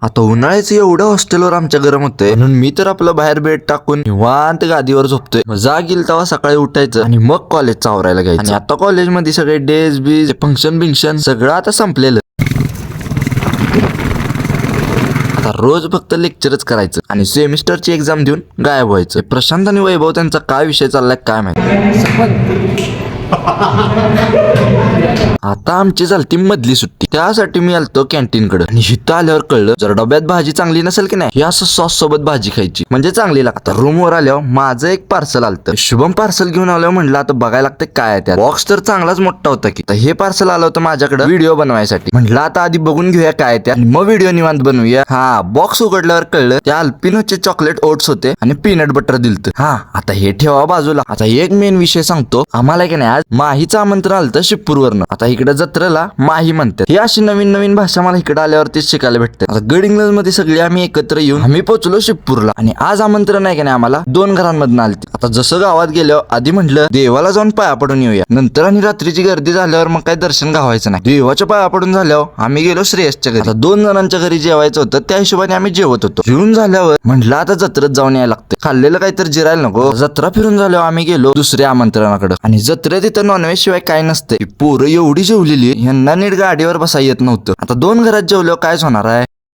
आता उन्हाळ्याचं एवढं हॉस्टेलवर आमच्या गरम होतंय म्हणून मी तर आपलं बाहेर बेड टाकून निवांत गादीवर झोपतोय. जाग येईल तेव्हा सकाळी उठायचं आणि मग कॉलेजचा आवरायला घ्यायचं. आणि आता कॉलेजमध्ये सगळे डेज बीज फंक्शन बिंक्शन सगळं आता संपलेलं. आता रोज फक्त लेक्चरच करायचं आणि सेमिस्टरची एक्झाम देऊन गायब व्हायचं. प्रशांत आणि वैभव त्यांचा काय विषय चाललाय काय माहिती. आता आमची झालती मधली सुट्टी, त्यासाठी मी आलतो कॅन्टीन कडे आणि इथं आल्यावर कळलं जर डब्यात भाजी चांगली नसेल की नाही हे असं सॉस सोबत भाजी खायची म्हणजे चांगली लागतात. रूम वर आल्यावर माझं एक पार्सल आलतं. शुभम पार्सल घेऊन आल्यावर म्हणलं आता बघायला लागतं काय आहे त्यात. बॉक्स तर चांगलाच मोठा होता की. हे पार्सल आलं होतं माझ्याकडे व्हिडिओ बनवायसाठी. म्हटलं आता आधी बघून घेऊया काय त्यात मग व्हिडिओ निवांत बनवूया. हा बॉक्स उघडल्यावर कळलं त्या अल्पिनोचे चॉकलेट ओट्स होते आणि पीनट बटर दिलतं. हा आता हे ठेवा बाजूला. आता एक मेन विषय सांगतो. आम्हाला की नाही आज माहीचं आमंत्रण आलतं शिपूरवरनं. आता इकडे जत्रेला माही म्हणतात. ही अशी नवीन नवीन भाषा मला इकडे आल्यावरतीच शिकायला भेटते. आता गडिंग्लज मध्ये सगळे आम्ही एकत्र येऊन आम्ही पोहोचलो शिपूरला आणि आज आमंत्रण आहे की नाही आम्हाला 2 घरांमधून आलती. आता जसं गावात गेल्यावर आधी म्हटलं देवाला जाऊन पाया पडून येऊया. नंतर आणि रात्रीची गर्दी झाल्यावर मग काही दर्शन घावायचं नाही. देवाच्या पाया पडून झाल्यावर आम्ही गेलो श्रेयसच्या घरी. आता 2 जणांच्या घरी जेवायचं होतं त्या हिशोबाने आम्ही जेवत होतो. जेवून झाल्यावर म्हटलं आता जत्रेत जाऊन यायला लागतं. खाल्लेलं काहीतरी जिरायला नको. जत्रा फिरून झाल्यावर आम्ही गेलो दुसऱ्या आमंत्रणाकडे आणि जत्रेत इथं नॉनव्हेज शिवाय काय नसते. पोरं एवढी जेवलेली यांना नीट गाडीवर बसा येत नव्हतं. आता 2 घरात जेवल्यावर कायच होणार आहे.